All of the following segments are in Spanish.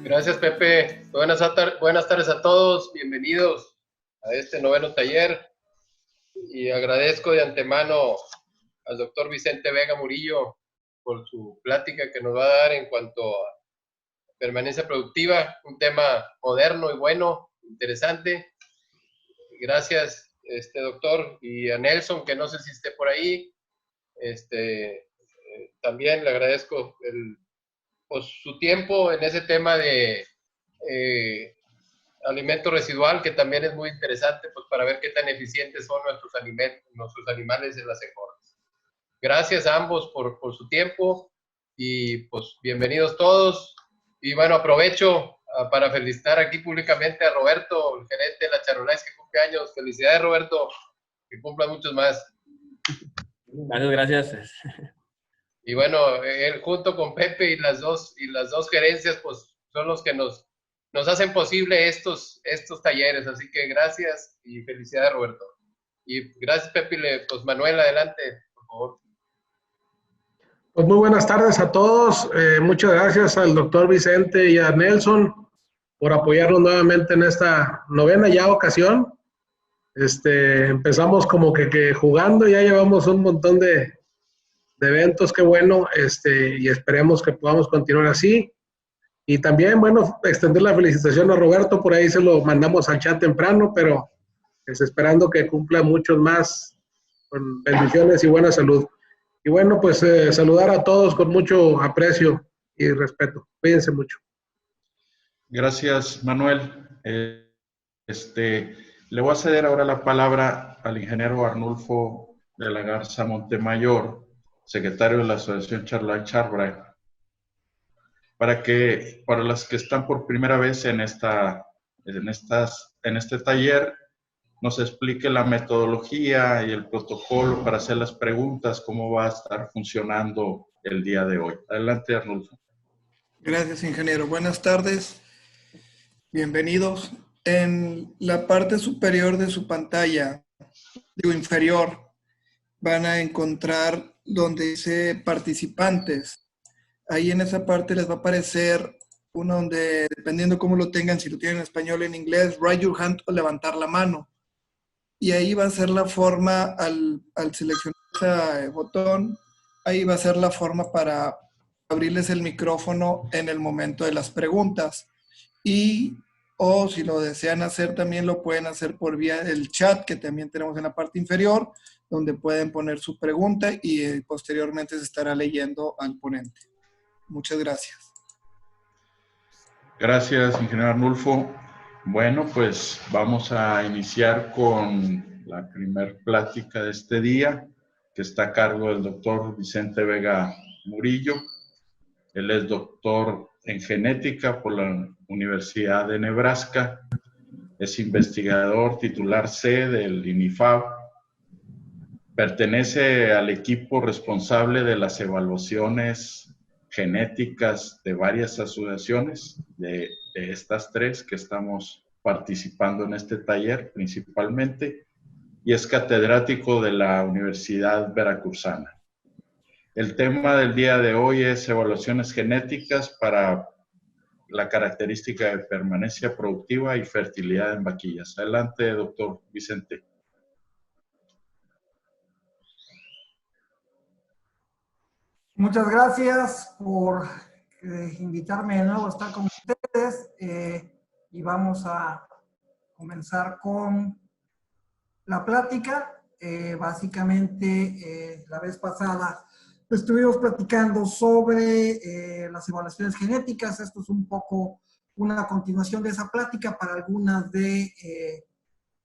Gracias, Pepe. Buenas tardes a todos. Bienvenidos a este noveno taller. Y agradezco de antemano al doctor Vicente Vega Murillo por su plática que nos va a dar en cuanto a permanencia productiva, un tema moderno y bueno, interesante. Gracias, doctor, y a Nelson, que no sé si esté por ahí. También le agradezco pues, su tiempo en ese tema de alimento residual, que también es muy interesante pues, para ver qué tan eficientes son nuestros animales en las engordas. Gracias a ambos por su tiempo y pues bienvenidos todos. Y bueno, aprovecho para felicitar aquí públicamente a Roberto, el gerente de la Charolais, que cumple años. Felicidades, Roberto, que cumpla muchos más. Gracias. Y bueno, él junto con Pepe y las dos gerencias, pues son los que nos hacen posible estos talleres. Así que gracias y felicidades, Roberto. Y gracias, Pepe. Pues Manuel, adelante, por favor. Pues muy buenas tardes a todos. Muchas gracias al doctor Vicente y a Nelson por apoyarnos nuevamente en esta novena ya ocasión. Empezamos como que jugando, ya llevamos un montón de eventos, qué bueno, y esperemos que podamos continuar así. Y también, bueno, extender la felicitación a Roberto, por ahí se lo mandamos al chat temprano, pero esperando que cumpla muchos más, con bendiciones y buena salud. Y bueno, pues saludar a todos con mucho aprecio y respeto. Cuídense mucho. Gracias, Manuel. Le voy a ceder ahora la palabra al ingeniero Arnulfo de la Garza Montemayor, secretario de la Asociación Charolais Charbray, para las que están por primera vez en este taller, nos explique la metodología y el protocolo para hacer las preguntas, cómo va a estar funcionando el día de hoy. Adelante, Arnulfo. Gracias, ingeniero. Buenas tardes. Bienvenidos. En la parte superior de su pantalla, inferior, van a encontrar donde dice participantes. Ahí en esa parte les va a aparecer uno donde, dependiendo cómo lo tengan, si lo tienen en español o en inglés, raise your hand o levantar la mano. Y ahí va a ser la forma, al seleccionar ese botón, ahí va a ser la forma para abrirles el micrófono en el momento de las preguntas. O si lo desean hacer, también lo pueden hacer por vía del chat, que también tenemos en la parte inferior, donde pueden poner su pregunta y posteriormente se estará leyendo al ponente. Muchas gracias. Gracias, ingeniero Arnulfo. Bueno, pues vamos a iniciar con la primer plática de este día, que está a cargo del doctor Vicente Vega Murillo. Él es doctor en genética por la Universidad de Nebraska. Es investigador titular C del INIFAB. Pertenece al equipo responsable de las evaluaciones genéticas de varias asociaciones, de estas tres que estamos participando en este taller principalmente, y es catedrático de la Universidad Veracruzana. El tema del día de hoy es evaluaciones genéticas para la característica de permanencia productiva y fertilidad en vaquillas. Adelante, doctor Vicente. Muchas gracias por invitarme de nuevo a estar con ustedes y vamos a comenzar con la plática. Básicamente, la vez pasada estuvimos platicando sobre las evaluaciones genéticas. Esto es un poco una continuación de esa plática para algunas de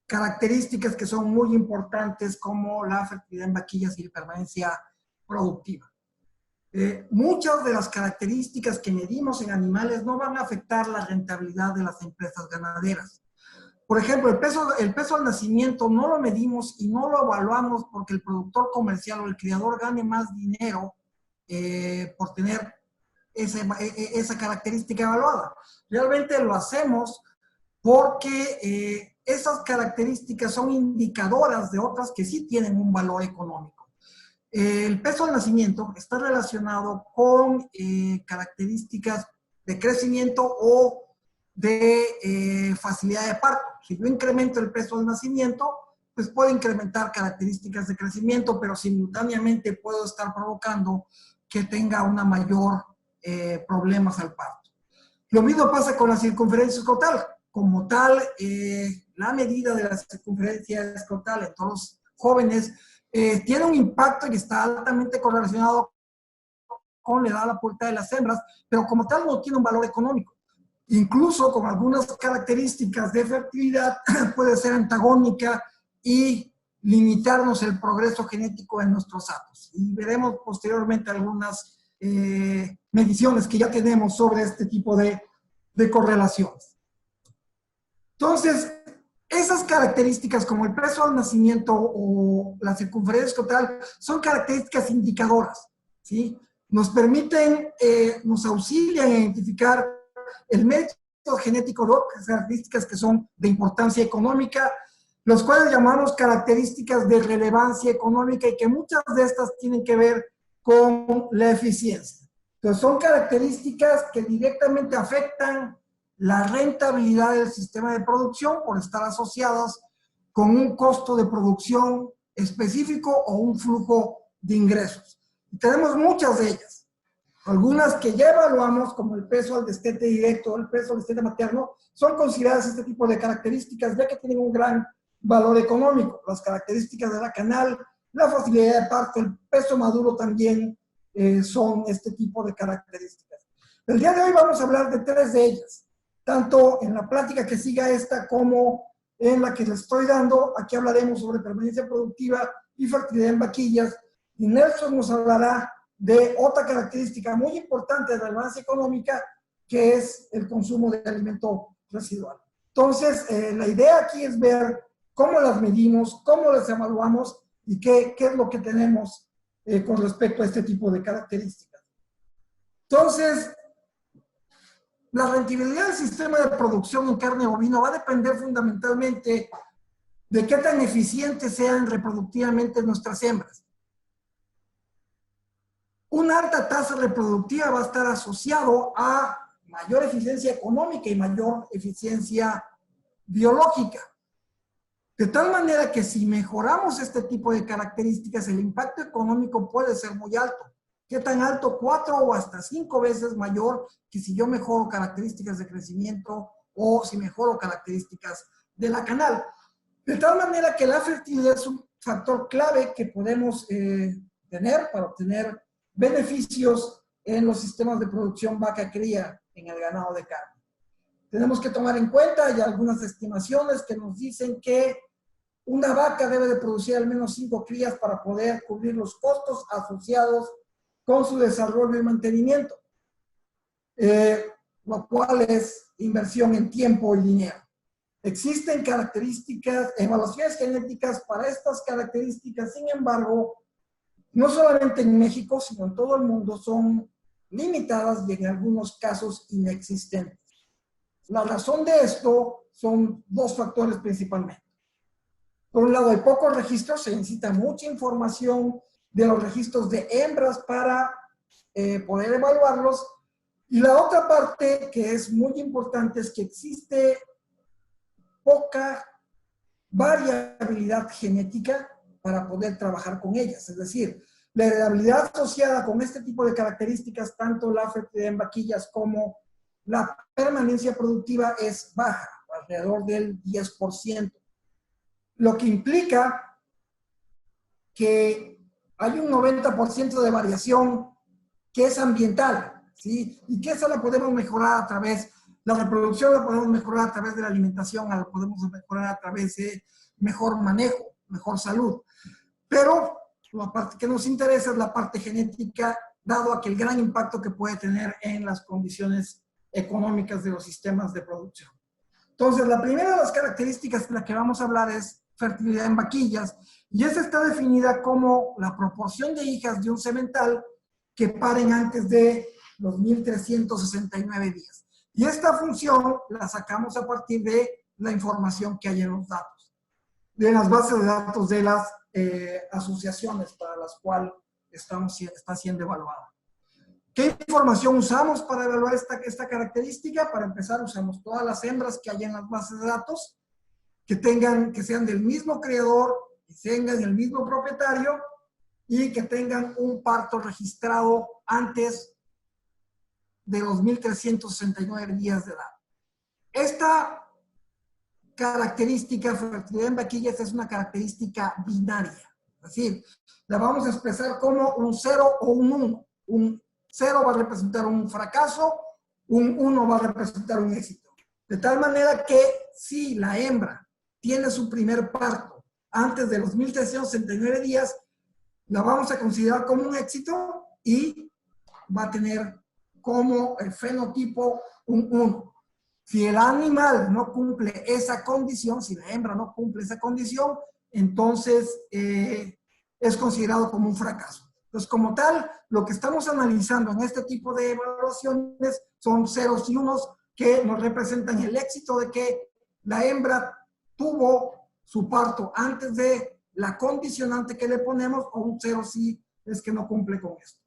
características que son muy importantes como la fertilidad en vaquillas y la permanencia productiva. Muchas de las características que medimos en animales no van a afectar la rentabilidad de las empresas ganaderas. Por ejemplo, el peso al nacimiento no lo medimos y no lo evaluamos porque el productor comercial o el criador gane más dinero por tener esa característica evaluada. Realmente lo hacemos porque esas características son indicadoras de otras que sí tienen un valor económico. El peso al nacimiento está relacionado con características de crecimiento o de facilidad de parto. Si yo incremento el peso del nacimiento, pues puedo incrementar características de crecimiento, pero simultáneamente puedo estar provocando que tenga una mayor problemas al parto. Lo mismo pasa con la circunferencia escrotal. Como tal, la medida de la circunferencia escrotal en todos los jóvenes tiene un impacto y está altamente correlacionado con la edad a la pubertad de las hembras, pero como tal no tiene un valor económico. Incluso con algunas características de fertilidad puede ser antagónica y limitarnos el progreso genético en nuestros atos. Y veremos posteriormente algunas mediciones que ya tenemos sobre este tipo de correlaciones. Entonces, esas características como el peso al nacimiento o la circunferencia escrotal son características indicadoras, ¿sí? Nos permiten, nos auxilian a identificar el mérito genético de características que son de importancia económica, los cuales llamamos características de relevancia económica y que muchas de estas tienen que ver con la eficiencia. Entonces son características que directamente afectan la rentabilidad del sistema de producción por estar asociadas con un costo de producción específico o un flujo de ingresos. Y tenemos muchas de ellas. Algunas que ya evaluamos, como el peso al destete directo o el peso al destete materno, son consideradas este tipo de características ya que tienen un gran valor económico. Las características de la canal, la facilidad de parto, el peso maduro también son este tipo de características. El día de hoy vamos a hablar de 3 de ellas, tanto en la plática que siga esta como en la que les estoy dando. Aquí hablaremos sobre permanencia productiva y fertilidad en vaquillas, y Nelson nos hablará de otra característica muy importante de relevancia económica, que es el consumo de alimento residual. Entonces, la idea aquí es ver cómo las medimos, cómo las evaluamos y qué es lo que tenemos con respecto a este tipo de características. Entonces, la rentabilidad del sistema de producción en carne bovina va a depender fundamentalmente de qué tan eficientes sean reproductivamente nuestras hembras. Una alta tasa reproductiva va a estar asociado a mayor eficiencia económica y mayor eficiencia biológica. De tal manera que si mejoramos este tipo de características, el impacto económico puede ser muy alto. ¿Qué tan alto? 4 o hasta 5 veces mayor que si yo mejoro características de crecimiento o si mejoro características de la canal. De tal manera que la fertilidad es un factor clave que podemos tener para obtener beneficios en los sistemas de producción vaca-cría en el ganado de carne. Tenemos que tomar en cuenta, hay algunas estimaciones que nos dicen que una vaca debe de producir al menos 5 crías para poder cubrir los costos asociados con su desarrollo y mantenimiento, lo cual es inversión en tiempo y dinero. Existen características, evaluaciones genéticas para estas características, sin embargo, no solamente en México, sino en todo el mundo, son limitadas y en algunos casos inexistentes. La razón de esto son 2 factores principalmente. Por un lado, hay pocos registros, se necesita mucha información de los registros de hembras para poder evaluarlos. Y la otra parte que es muy importante es que existe poca variabilidad genética para poder trabajar con ellas. Es decir, la heredabilidad asociada con este tipo de características, tanto la fertilidad en vaquillas como la permanencia productiva, es baja, alrededor del 10%. Lo que implica que hay un 90% de variación que es ambiental, ¿sí? Y que esa la podemos mejorar a través, la reproducción la podemos mejorar a través de la alimentación, la podemos mejorar a través de mejor manejo, mejor salud. Pero la parte que nos interesa es la parte genética, dado a que el gran impacto que puede tener en las condiciones económicas de los sistemas de producción. Entonces, la primera de las características de la que vamos a hablar es fertilidad en vaquillas, y esta está definida como la proporción de hijas de un semental que paren antes de los 1369 días. Y esta función la sacamos a partir de la información que hay en los datos, de las bases de datos de las asociaciones para las cuales está siendo evaluada. ¿Qué información usamos para evaluar esta característica? Para empezar, usamos todas las hembras que hay en las bases de datos, que sean del mismo creador, que tengan el mismo propietario y que tengan un parto registrado antes de los 1.369 días de edad. Esta característica, fertilidad en vaquillas, es una característica binaria. Es decir, la vamos a expresar como un 0 o un 1. Un 0 va a representar un fracaso, un 1 va a representar un éxito. De tal manera que si la hembra tiene su primer parto antes de los 1.369 días, la vamos a considerar como un éxito y va a tener como el fenotipo un 1. Si el animal no cumple esa condición, si la hembra no cumple esa condición, entonces es considerado como un fracaso. Entonces, como tal, lo que estamos analizando en este tipo de evaluaciones son ceros y unos que nos representan el éxito de que la hembra tuvo su parto antes de la condicionante que le ponemos, o un 0 si es que no cumple con esto.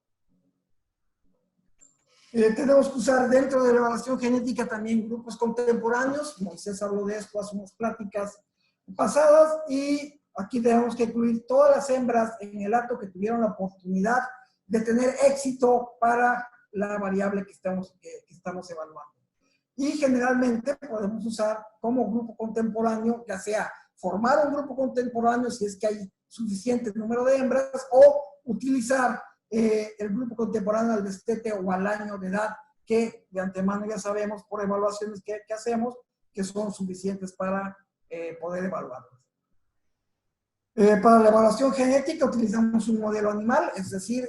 Tenemos que usar dentro de la evaluación genética también grupos contemporáneos. Moisés habló de esto hace unas pláticas pasadas, y aquí tenemos que incluir todas las hembras en el acto que tuvieron la oportunidad de tener éxito para la variable que estamos evaluando. Y generalmente podemos usar como grupo contemporáneo, ya sea formar un grupo contemporáneo si es que hay suficiente número de hembras, o utilizar el grupo contemporáneo al destete o al año de edad, que de antemano ya sabemos por evaluaciones que hacemos que son suficientes para poder evaluarlos. Para la evaluación genética utilizamos un modelo animal, es decir,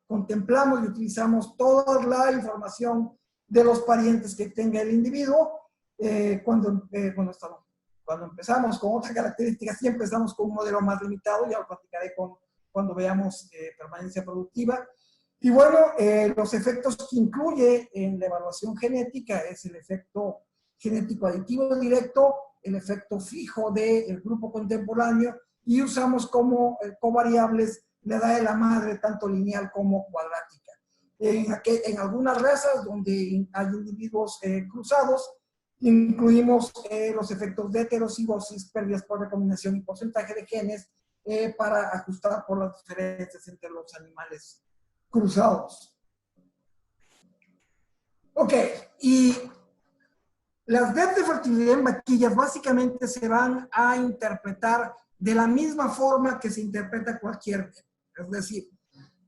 contemplamos y utilizamos toda la información de los parientes que tenga el individuo. Cuando empezamos con otra característica, sí empezamos con un modelo más limitado, ya lo platicaré cuando veamos permanencia productiva. Y bueno, los efectos que incluye en la evaluación genética es el efecto genético aditivo directo, el efecto fijo del grupo contemporáneo, y usamos como covariables la edad de la madre, tanto lineal como cuadrática. En algunas razas donde hay individuos cruzados, incluimos los efectos de heterocigosis, pérdidas por recombinación y porcentaje de genes para ajustar por las diferencias entre los animales cruzados. Ok, y las DEP de fertilidad en vaquillas básicamente se van a interpretar de la misma forma que se interpreta cualquier DEP. Es decir,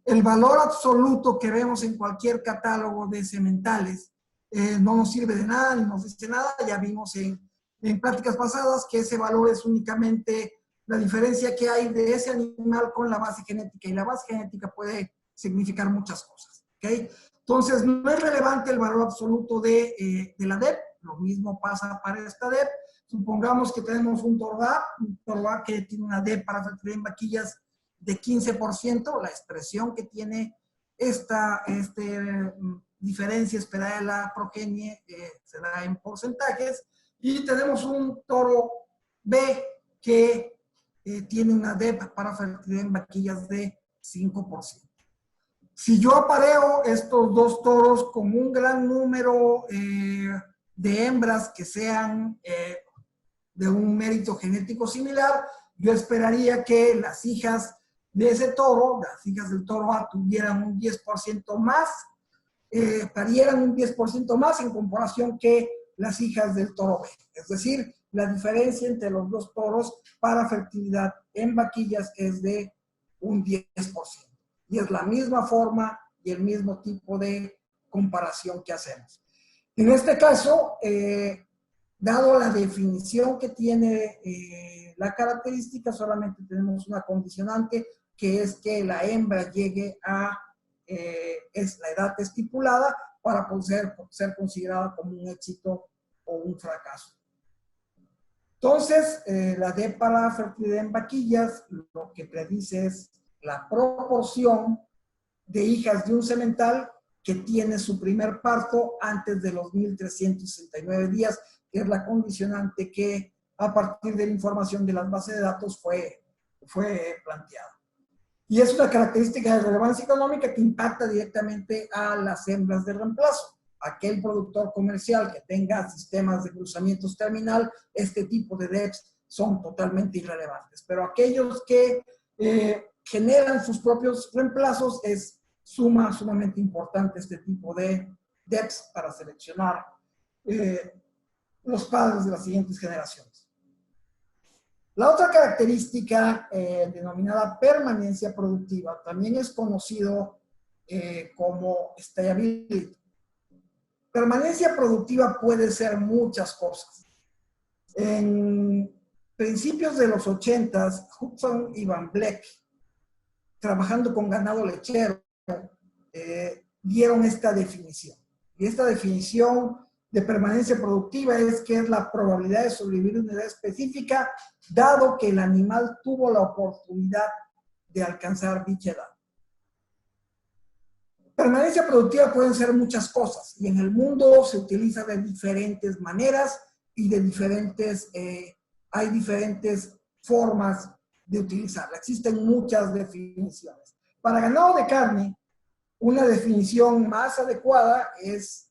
el valor absoluto que vemos en cualquier catálogo de sementales no nos sirve de nada ni nos dice nada. Ya vimos en pláticas pasadas que ese valor es únicamente la diferencia que hay de ese animal con la base genética, y la base genética puede significar muchas cosas. ¿Okay? Entonces, no es relevante el valor absoluto de la DEP. Lo mismo pasa para esta DEP. Supongamos que tenemos un toro A que tiene una DEP para fertilidad en vaquillas de 15%, la expresión que tiene esta diferencia esperada de la progenie se da en porcentajes, y tenemos un toro B que tiene una DEP para fertilidad en vaquillas de 5%. Si yo apareo estos dos toros con un gran número de hembras que sean de un mérito genético similar, yo esperaría que las hijas de ese toro, las hijas del toro A, tuvieran un 10% más, parieran un 10% más en comparación que las hijas del toro B. Es decir, la diferencia entre los dos toros para fertilidad en vaquillas es de un 10%. Y es la misma forma y el mismo tipo de comparación que hacemos. En este caso, dado la definición que tiene la característica, solamente tenemos una condicionante, que es que la hembra llegue a la edad estipulada para poder ser considerada como un éxito o un fracaso. Entonces, la D para fertilidad en vaquillas lo que predice es la proporción de hijas de un semental que tiene su primer parto antes de los 1.369 días, que es la condicionante que a partir de la información de las bases de datos fue planteada. Y es una característica de relevancia económica que impacta directamente a las hembras de reemplazo. Aquel productor comercial que tenga sistemas de cruzamientos terminal, este tipo de DEPs son totalmente irrelevantes. Pero aquellos que generan sus propios reemplazos, es sumamente importante este tipo de DEPs para seleccionar los padres de las siguientes generaciones. La otra característica denominada permanencia productiva también es conocido como stayability. Permanencia productiva puede ser muchas cosas. En principios de los 80s, Hudson y Van Vleck, trabajando con ganado lechero, dieron esta definición. Y esta definición de permanencia productiva es que es la probabilidad de sobrevivir en una edad específica, dado que el animal tuvo la oportunidad de alcanzar dicha edad. Permanencia productiva pueden ser muchas cosas, y en el mundo se utiliza de diferentes maneras y de hay diferentes formas de utilizarla. Existen muchas definiciones. Para ganado de carne, una definición más adecuada es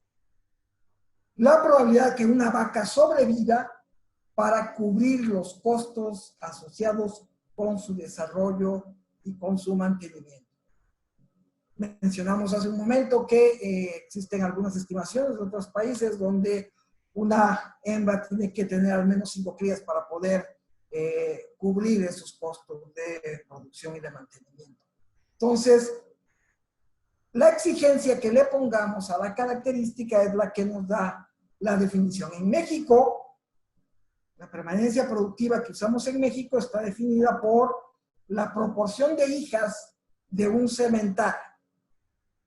la probabilidad que una vaca sobreviva para cubrir los costos asociados con su desarrollo y con su mantenimiento. Mencionamos hace un momento que existen algunas estimaciones de otros países donde una hembra tiene que tener al menos 5 crías para poder cubrir esos costos de producción y de mantenimiento. Entonces, la exigencia que le pongamos a la característica es la que nos da la definición. En México, la permanencia productiva que usamos en México está definida por la proporción de hijas de un semental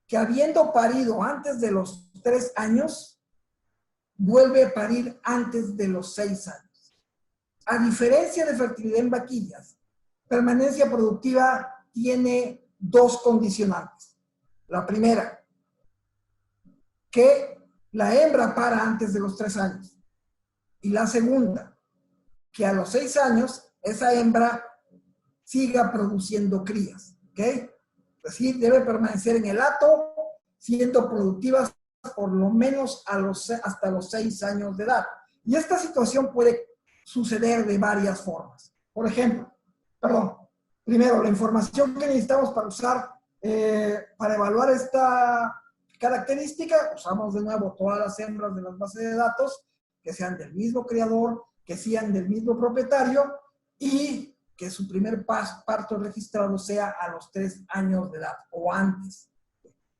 que, habiendo parido antes de los 3 años, vuelve a parir antes de los 6 años. A diferencia de fertilidad en vaquillas, permanencia productiva tiene 2 condicionantes. La primera, que la hembra para antes de los 3 años. Y la segunda, que a los 6 años esa hembra siga produciendo crías. ¿Ok? Es decir, debe permanecer en el hato, siendo productivas por lo menos hasta los 6 años de edad. Y esta situación puede suceder de varias formas. Por ejemplo, primero, la información que necesitamos para usar, para evaluar esta característica, usamos de nuevo todas las hembras de las bases de datos, que sean del mismo criador, que sean del mismo propietario y que su primer parto registrado sea a los 3 años de edad o antes.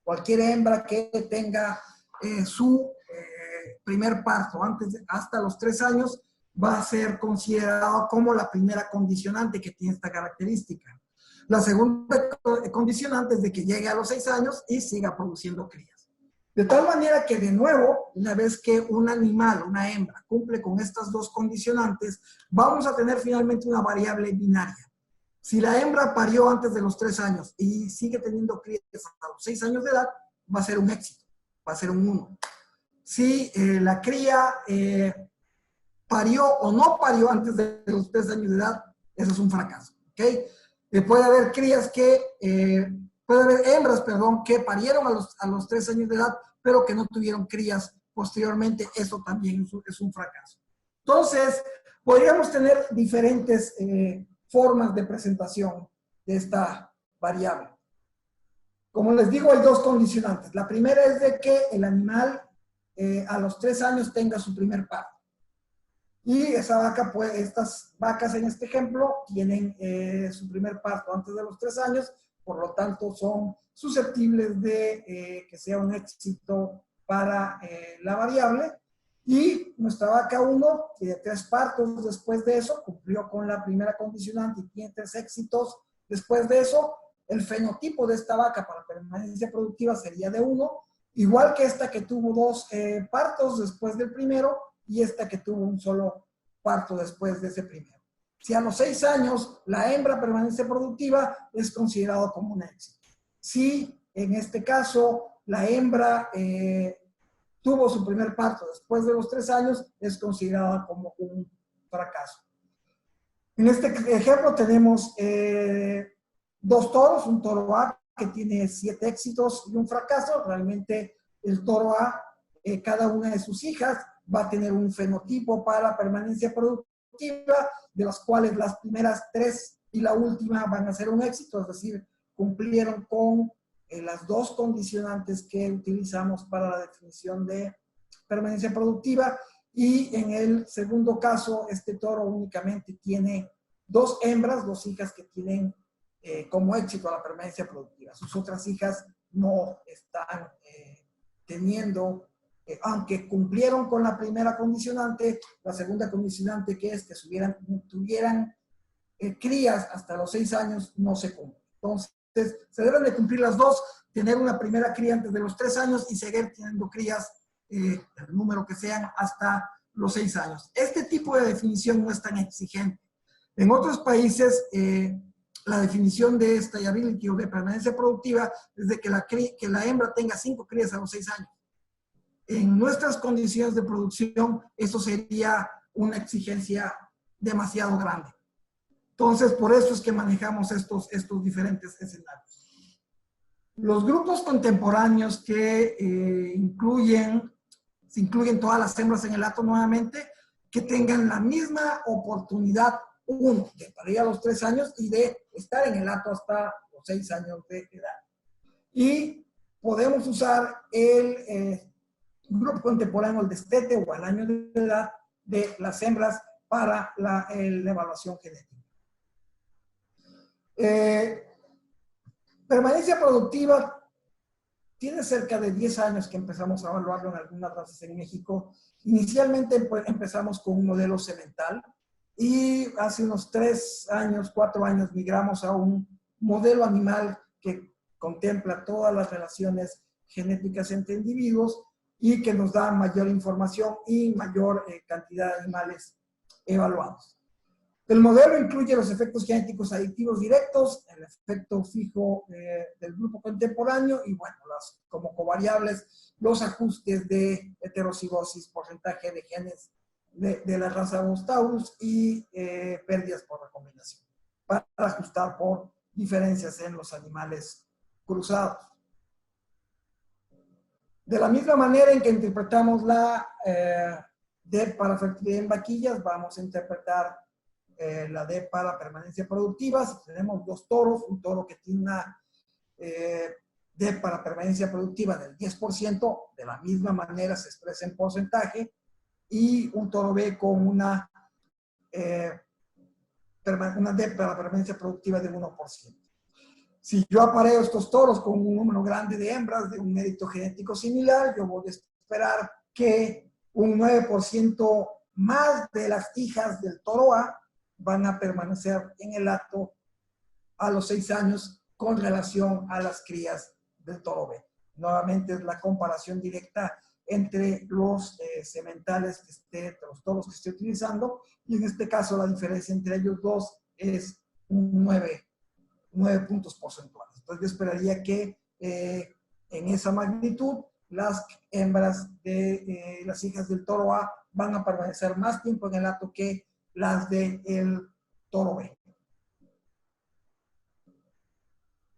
Cualquier hembra que tenga su primer parto hasta los 3 años va a ser considerado como la primera condicionante que tiene esta característica. La segunda condicionante es de que llegue a los 6 años y siga produciendo crías. De tal manera que, de nuevo, una vez que un animal, una hembra, cumple con estas 2 condicionantes, vamos a tener finalmente una variable binaria. Si la hembra parió antes de los 3 años y sigue teniendo crías hasta los 6 años de edad, va a ser un éxito, va a ser un 1. Si la cría parió o no parió antes de los 3 años de edad, eso es un fracaso. ¿Okay? Puede haber hembras, que parieron a los 3 años de edad, pero que no tuvieron crías posteriormente. Eso también es un fracaso. Entonces, podríamos tener diferentes formas de presentación de esta variable. Como les digo, hay 2 condicionantes. La primera es de que el animal a los 3 años tenga su primer parto. Y estas vacas en este ejemplo tienen su primer parto antes de los 3 años, por lo tanto son susceptibles de que sea un éxito para la variable. Y nuestra vaca 1 tiene 3 partos después de eso, cumplió con la primera condicionante y tiene 3 éxitos después de eso. El fenotipo de esta vaca para permanencia productiva sería de 1, igual que esta que tuvo 2 partos después del primero y esta que tuvo un solo parto después de ese primero. Si a los 6 años la hembra permanece productiva, es considerado como un éxito. Si en este caso la hembra tuvo su primer parto después de los 3 años, es considerada como un fracaso. En este ejemplo tenemos 2 toros, un toro A que tiene 7 éxitos y un fracaso. Realmente el toro A, cada una de sus hijas va a tener un fenotipo para permanencia productiva, de las cuales las primeras 3 y la última van a ser un éxito, es decir, cumplieron con las 2 condicionantes que utilizamos para la definición de permanencia productiva. Y en el segundo caso, este toro únicamente tiene 2 hembras, 2 hijas que tienen como éxito a la permanencia productiva. Sus otras hijas no están teniendo, aunque cumplieron con la primera condicionante, la segunda condicionante, que es que tuvieran crías hasta los 6 años, no se cumple. Entonces, se deben de cumplir las 2, tener una primera cría antes de los 3 años y seguir teniendo crías, el número que sean, hasta los 6 años. Este tipo de definición no es tan exigente. En otros países, la definición de stayability o de permanencia productiva es de que la hembra tenga 5 crías a los 6 años. En nuestras condiciones de producción, eso sería una exigencia demasiado grande. Entonces, por eso es que manejamos estos diferentes escenarios. Los grupos contemporáneos que se incluyen todas las hembras en el hato nuevamente, que tengan la misma oportunidad, uno, de parir a los 3 años y de estar en el hato hasta los 6 años de edad. Y podemos usar el grupo contemporáneo, el destete o al año de edad de las hembras para la evaluación genética. Permanencia productiva tiene cerca de 10 años que empezamos a evaluarlo en algunas razas en México. Inicialmente empezamos con un modelo semental y hace unos 3 años, 4 años migramos a un modelo animal que contempla todas las relaciones genéticas entre individuos y que nos da mayor información y mayor cantidad de animales evaluados. El modelo incluye los efectos genéticos aditivos directos, el efecto fijo del grupo contemporáneo y, bueno, como covariables, los ajustes de heterocigosis, porcentaje de genes de la raza Bos taurus y pérdidas por recombinación, para ajustar por diferencias en los animales cruzados. De la misma manera en que interpretamos la DEP para fertilidad en vaquillas, vamos a interpretar la DEP para permanencia productiva. Si tenemos 2 toros, un toro que tiene una DEP para permanencia productiva del 10%, de la misma manera se expresa en porcentaje, y un toro B con una DEP para permanencia productiva del 1%. Si yo apareo estos toros con un número grande de hembras de un mérito genético similar, yo voy a esperar que un 9% más de las hijas del toro A van a permanecer en el hato a los 6 años con relación a las crías del toro B. Nuevamente es la comparación directa entre los sementales, los toros que estoy utilizando, y en este caso la diferencia entre ellos dos es un 9 puntos porcentuales. Entonces yo esperaría que en esa magnitud las hembras de las hijas del toro A van a permanecer más tiempo en el hato que las del toro B.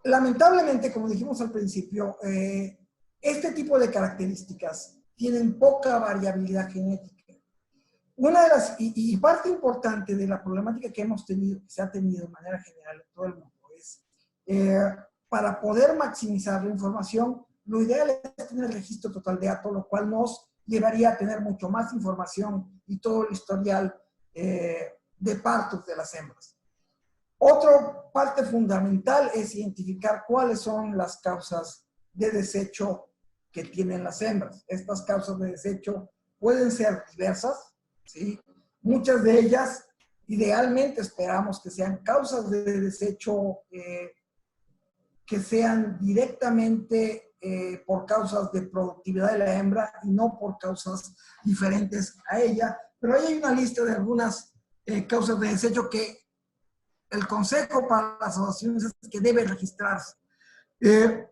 Lamentablemente, como dijimos al principio, este tipo de características tienen poca variabilidad genética. Una de las, y parte importante de la problemática que hemos tenido, que se ha tenido de manera general en todo el mundo, es para poder maximizar la información, lo ideal es tener el registro total de hato, lo cual nos llevaría a tener mucho más información y todo el historial de partos de las hembras. Otra parte fundamental es identificar cuáles son las causas de desecho que tienen las hembras. Estas causas de desecho pueden ser diversas, ¿sí? Muchas de ellas, idealmente esperamos que sean causas de desecho que sean directamente por causas de productividad de la hembra y no por causas diferentes a ella. Pero ahí hay una lista de algunas causas de desecho que el consejo para las asociaciones es que debe registrarse. La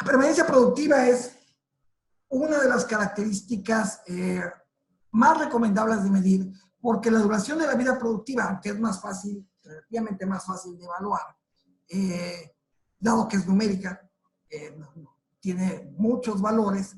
permanencia productiva es una de las características más recomendables de medir, porque la duración de la vida productiva, aunque es más fácil, relativamente más fácil de evaluar, dado que es numérica, tiene muchos valores,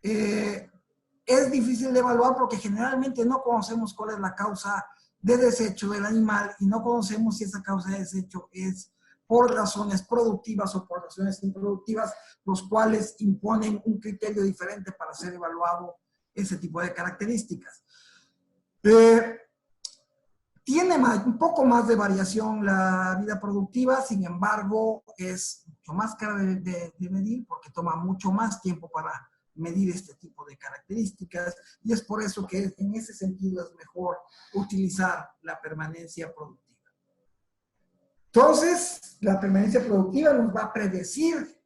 es difícil de evaluar porque generalmente no conocemos cuál es la causa de desecho del animal y no conocemos si esa causa de desecho es por razones productivas o por razones improductivas, los cuales imponen un criterio diferente para ser evaluado ese tipo de características. Tiene un poco más de variación la vida productiva, sin embargo, es mucho más cara de medir porque toma mucho más tiempo para medir este tipo de características y es por eso que en ese sentido es mejor utilizar la permanencia productiva. Entonces, la permanencia productiva nos va a predecir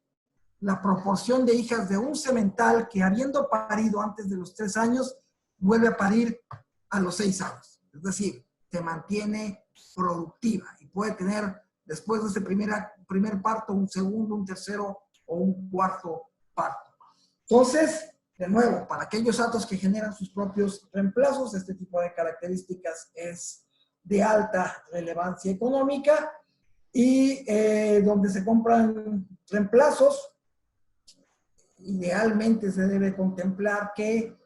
la proporción de hijas de un semental que habiendo parido antes de los 3 años, vuelve a parir a los 6 años. Es decir, se mantiene productiva y puede tener después de ese primer parto un segundo, un tercero o un cuarto parto. Entonces, de nuevo, para aquellos datos que generan sus propios reemplazos, este tipo de características es de alta relevancia económica y donde se compran reemplazos, idealmente se debe contemplar que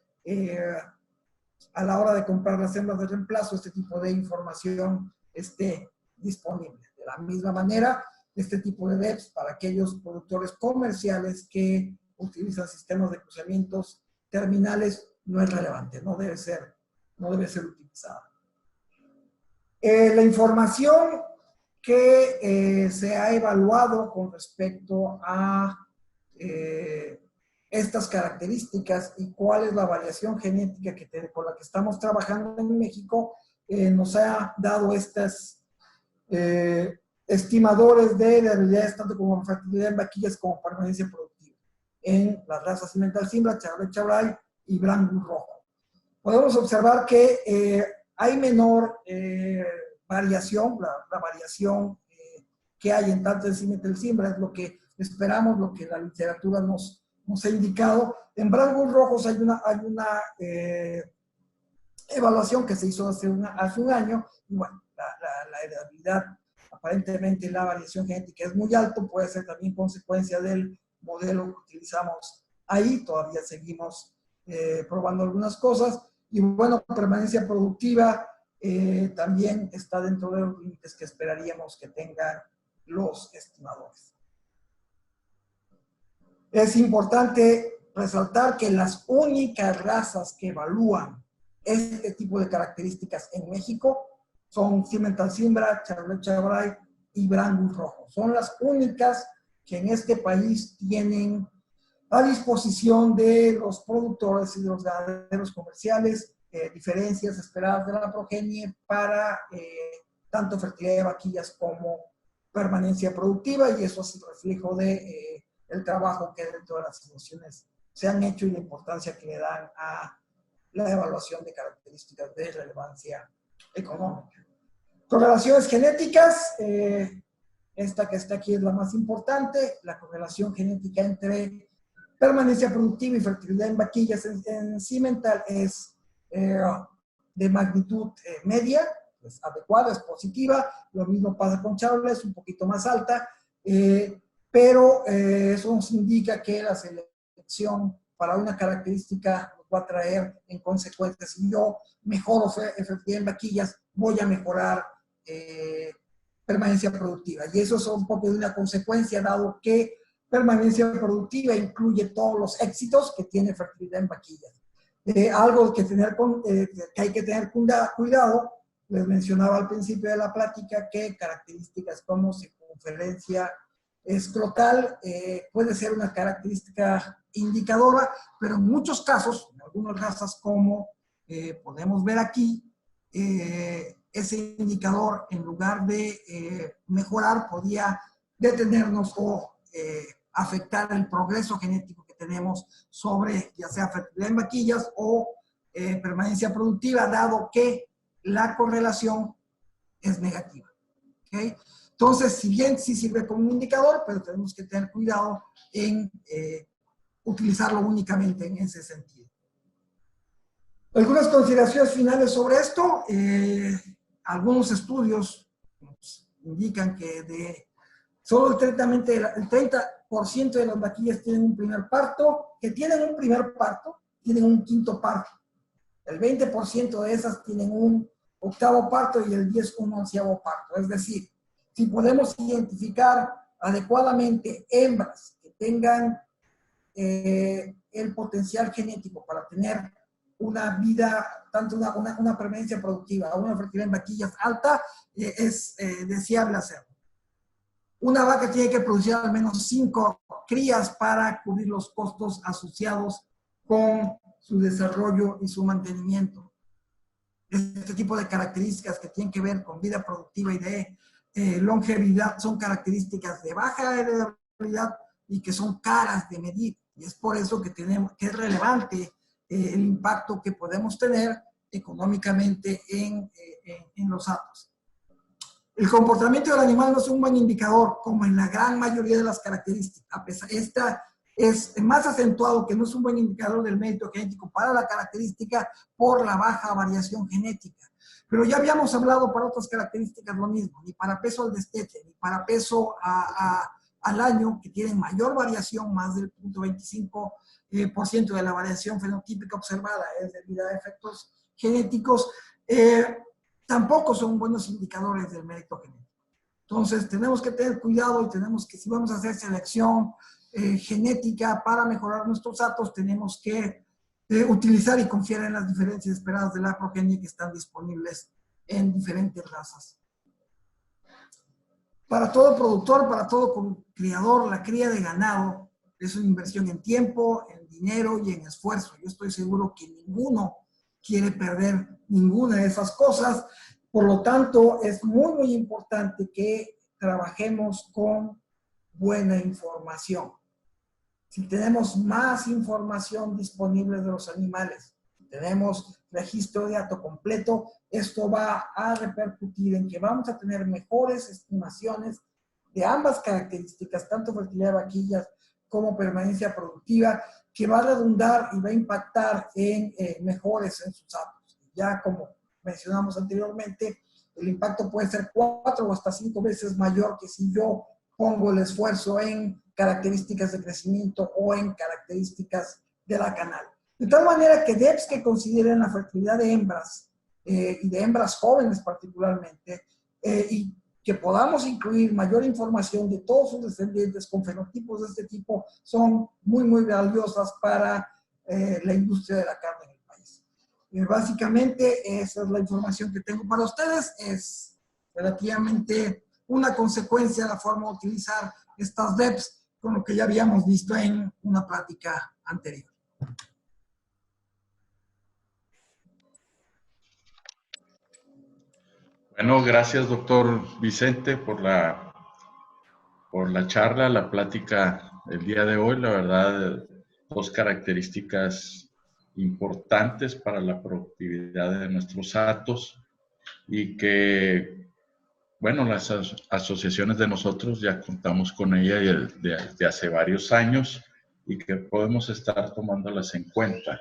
a la hora de comprar las hembras de reemplazo, este tipo de información esté disponible. De la misma manera, este tipo de DEPs para aquellos productores comerciales que utilizan sistemas de cruzamientos terminales no es relevante, no debe ser utilizada. La información que se ha evaluado con respecto a estas características y cuál es la variación genética con la que estamos trabajando en México, nos ha dado estas estimadores de debilidades tanto como fertilidad en vaquillas como permanencia productiva en las razas Simmental Simba, Chevrolet Chabray y Brangus Rojo. Podemos observar que hay menor variación, la variación que hay en tanto el Simmental Simba es lo que esperamos, lo que la literatura nos ha indicado. En Brangus Rojos hay una evaluación que se hizo hace un año, y bueno, la heredabilidad, aparentemente la variación genética es muy alta, puede ser también consecuencia del modelo que utilizamos ahí, todavía seguimos probando algunas cosas, y bueno, permanencia productiva también está dentro de los límites que esperaríamos que tengan los estimadores. Es importante resaltar que las únicas razas que evalúan este tipo de características en México son Simmental Simba, Chevrolet Chabray y Brangus Rojo. Son las únicas que en este país tienen a disposición de los productores y de los ganaderos comerciales diferencias esperadas de la progenie para tanto fertilidad de vaquillas como permanencia productiva, y eso es el reflejo de el trabajo que dentro de las instituciones se han hecho y la importancia que le dan a la evaluación de características de relevancia económica. Correlaciones genéticas, esta que está aquí es la más importante, la correlación genética entre permanencia productiva y fertilidad en vaquillas en Simmental es de magnitud media, es adecuada, es positiva. Lo mismo pasa con Chevrolet, es un poquito más alta, pero eso nos indica que la selección para una característica nos va a traer en consecuencia, si yo mejoro fertilidad en vaquillas, voy a mejorar permanencia productiva. Y eso es un poco de una consecuencia, dado que permanencia productiva incluye todos los éxitos que tiene fertilidad en vaquillas. Algo que hay que tener cuidado, les mencionaba al principio de la plática que características como circunferencia escrotal puede ser una característica indicadora, pero en muchos casos, en algunas razas como podemos ver aquí, ese indicador en lugar de mejorar podía detenernos o afectar el progreso genético que tenemos sobre ya sea fertilidad en vaquillas o permanencia productiva, dado que la correlación es negativa. ¿Okay? Entonces, si bien sí sirve como un indicador, pero tenemos que tener cuidado en utilizarlo únicamente en ese sentido. Algunas consideraciones finales sobre esto. Algunos estudios nos indican que de Solo el 30% de las vaquillas tienen un primer parto, que tienen un primer parto, tienen un quinto parto. El 20% de esas tienen un octavo parto y el 10% un onceavo parto. Es decir, si podemos identificar adecuadamente hembras que tengan el potencial genético para tener una vida, tanto una permanencia productiva o una fertilidad en vaquillas alta, es deseable hacerlo. Una vaca tiene que producir al menos 5 crías para cubrir los costos asociados con su desarrollo y su mantenimiento. Este tipo de características que tienen que ver con vida productiva y de longevidad son características de baja heredabilidad y que son caras de medir. Y es por eso que es relevante el impacto que podemos tener económicamente en los datos. El comportamiento del animal no es un buen indicador, como en la gran mayoría de las características. Esta es más acentuado que no es un buen indicador del mérito genético para la característica por la baja variación genética. Pero ya habíamos hablado para otras características lo mismo, ni para peso al destete, ni para peso al año, que tienen mayor variación, más del 0.25% de la variación fenotípica observada es debido a efectos genéticos, tampoco son buenos indicadores del mérito genético. Entonces, tenemos que tener cuidado y tenemos que, si vamos a hacer selección genética para mejorar nuestros datos, tenemos que utilizar y confiar en las diferencias esperadas de la progenie que están disponibles en diferentes razas. Para todo productor, para todo criador, la cría de ganado es una inversión en tiempo, en dinero y en esfuerzo. Yo estoy seguro que ninguno quiere perder ninguna de esas cosas. Por lo tanto, es muy, muy importante que trabajemos con buena información. Si tenemos más información disponible de los animales, tenemos registro de dato completo, esto va a repercutir en que vamos a tener mejores estimaciones de ambas características, tanto fertilidad de vaquillas como permanencia productiva, que va a redundar y va a impactar en mejores en sus datos. Ya como mencionamos anteriormente, el impacto puede ser 4 o hasta 5 veces mayor que si yo pongo el esfuerzo en características de crecimiento o en características de la canal. De tal manera que DEPs que consideren la fertilidad de hembras y de hembras jóvenes particularmente, y que podamos incluir mayor información de todos sus descendientes con fenotipos de este tipo, son muy, muy valiosas para la industria de la carne en el país. Básicamente, esa es la información que tengo para ustedes. Es relativamente una consecuencia de la forma de utilizar estas DEPs, con lo que ya habíamos visto en una plática anterior. Bueno, gracias, doctor Vicente, por la charla, la plática del día de hoy. La verdad, 2 características importantes para la productividad de nuestros hatos y que, bueno, las asociaciones de nosotros ya contamos con ella desde hace varios años y que podemos estar tomándolas en cuenta.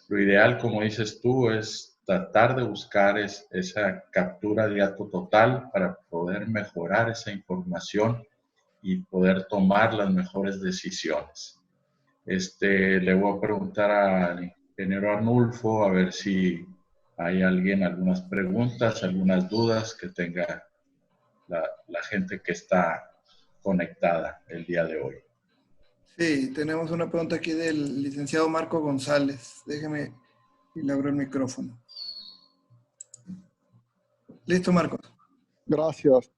Lo ideal, como dices tú, es tratar de buscar esa captura de dato total para poder mejorar esa información y poder tomar las mejores decisiones. Le voy a preguntar al ingeniero Arnulfo a ver si hay algunas preguntas, algunas dudas que tenga la gente que está conectada el día de hoy. Sí, tenemos una pregunta aquí del licenciado Marco González. Déjeme y le abro el micrófono. Listo, Marcos. Gracias.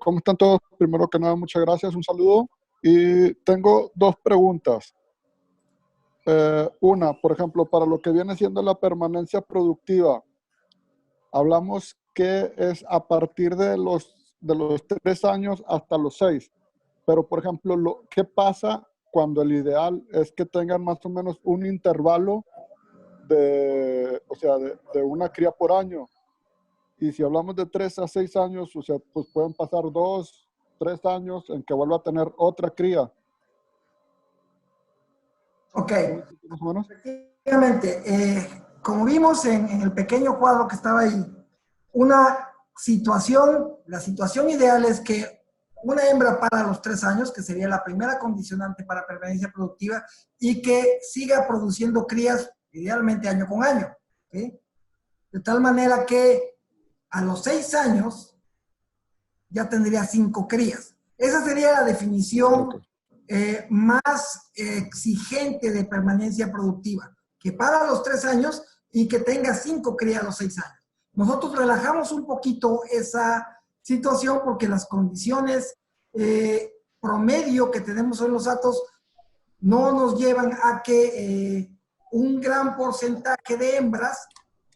¿Cómo están todos? Primero que nada, muchas gracias, un saludo. Y tengo 2 preguntas. Una, por ejemplo, para lo que viene siendo la permanencia productiva, hablamos que es a partir de los 3 años hasta los 6. Pero, por ejemplo, ¿qué pasa cuando el ideal es que tengan más o menos un intervalo de una cría por año? Y si hablamos de 3 a 6 años, o sea, pues pueden pasar 2, 3 años en que vuelva a tener otra cría. Ok. ¿Más o menos? Efectivamente, como vimos en el pequeño cuadro que estaba ahí, la situación ideal es que una hembra para los 3 años, que sería la primera condicionante para permanencia productiva, y que siga produciendo crías, idealmente año con año. ¿Sí? De tal manera que a los 6 años ya tendría 5 crías. Esa sería la definición más exigente de permanencia productiva, que para los 3 años y que tenga 5 crías a los 6 años. Nosotros relajamos un poquito esa situación porque las condiciones promedio que tenemos en los datos no nos llevan a que un gran porcentaje de hembras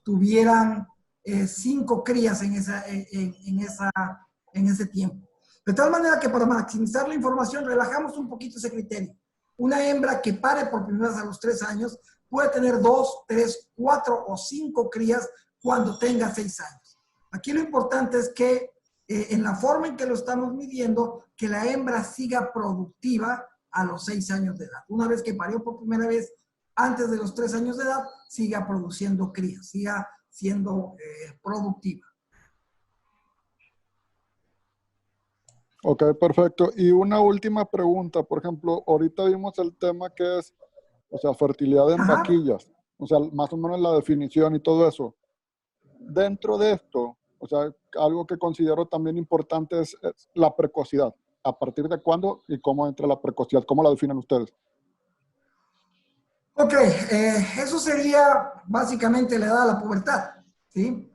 tuvieran 5 crías en ese tiempo. De tal manera que para maximizar la información relajamos un poquito ese criterio. Una hembra que pare por primera vez a los 3 años puede tener 2, 3, 4 o 5 crías cuando tenga 6 años. Aquí lo importante es que en la forma en que lo estamos midiendo, que la hembra siga productiva a los 6 años de edad. Una vez que parió por primera vez antes de los 3 años de edad, siga produciendo crías, siga siendo productiva. Ok, perfecto. Y una última pregunta, por ejemplo, ahorita vimos el tema que es, o sea, fertilidad en vaquillas, o sea, más o menos la definición y todo eso. Dentro de esto, o sea, algo que considero también importante es la precocidad. ¿A partir de cuándo y cómo entra la precocidad? ¿Cómo la definen ustedes? Ok, eso sería básicamente la edad de la pubertad, ¿sí?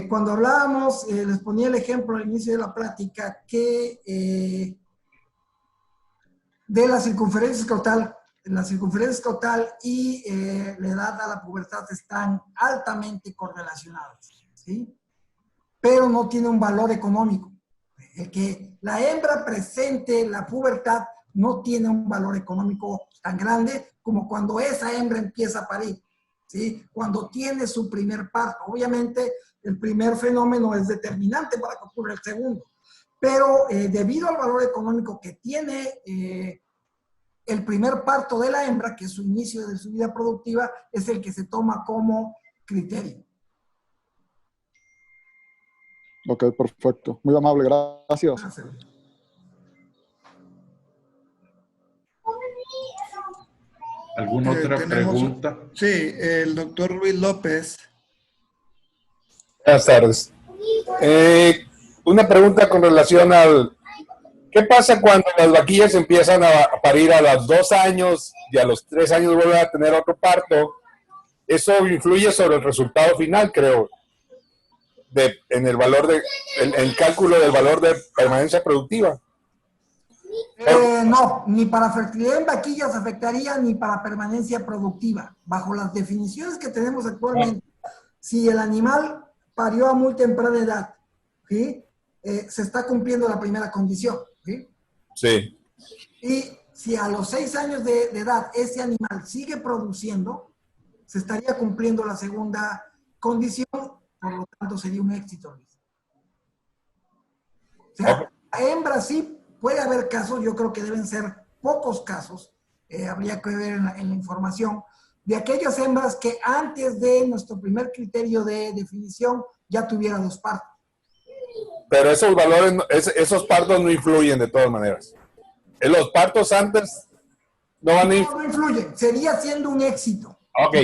Cuando hablábamos, les ponía el ejemplo al inicio de la plática que de la circunferencia escrotal y la edad a la pubertad están altamente correlacionadas, ¿sí? Pero no tiene un valor económico. El que la hembra presente la pubertad no tiene un valor económico tan grande como cuando esa hembra empieza a parir, ¿sí? Cuando tiene su primer parto. Obviamente, el primer fenómeno es determinante para que ocurra el segundo, pero debido al valor económico que tiene el primer parto de la hembra, que es su inicio de su vida productiva, es el que se toma como criterio. Ok, perfecto. Muy amable, gracias. Gracias. ¿Alguna otra pregunta? Sí, el doctor Luis López. Buenas tardes. Una pregunta con relación al... ¿Qué pasa cuando las vaquillas empiezan a parir a los 2 años y a los 3 años vuelven a tener otro parto? Eso influye sobre el resultado final, creo, en el valor en el cálculo del valor de permanencia productiva. No, ni para fertilidad en vaquillas afectaría ni para permanencia productiva. Bajo las definiciones que tenemos actualmente, si el animal parió a muy temprana edad, ¿sí? Se está cumpliendo la primera condición. ¿Sí? Sí. Y si a los 6 años de edad ese animal sigue produciendo, se estaría cumpliendo la segunda condición, por lo tanto sería un éxito, Luis. O sea, hembra sí puede haber casos, yo creo que deben ser pocos casos, habría que ver en la información, de aquellas hembras que antes de nuestro primer criterio de definición ya tuvieran 2 partos. Pero esos valores, esos partos no influyen de todas maneras. En los partos antes no van a influir. No influyen, sería siendo un éxito. Ok.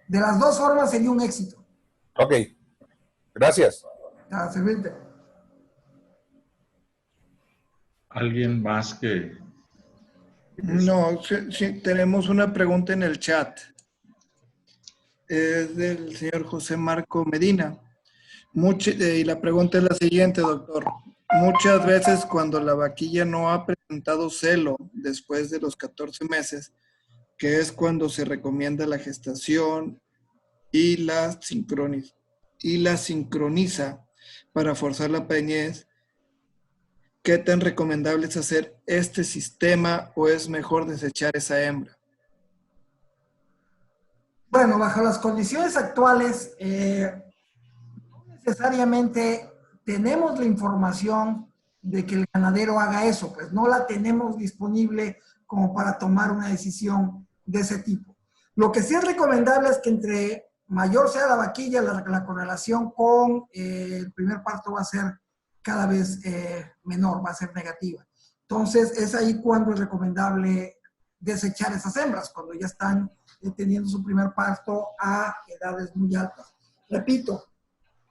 De las 2 formas sería un éxito. Ok. Gracias. Para servirte. ¿Alguien más que...? No, sí, tenemos una pregunta en el chat. Es del señor José Marco Medina. Y la pregunta es la siguiente, doctor. Muchas veces cuando la vaquilla no ha presentado celo después de los 14 meses, que es cuando se recomienda la gestación y la sincroniza para forzar la preñez, ¿qué tan recomendable es hacer este sistema o es mejor desechar esa hembra? Bueno, bajo las condiciones actuales, no necesariamente tenemos la información de que el ganadero haga eso, pues no la tenemos disponible como para tomar una decisión de ese tipo. Lo que sí es recomendable es que entre mayor sea la vaquilla, la correlación con el primer parto va a ser cada vez menor, va a ser negativa. Entonces, es ahí cuando es recomendable desechar esas hembras, cuando ya están teniendo su primer parto a edades muy altas. Repito,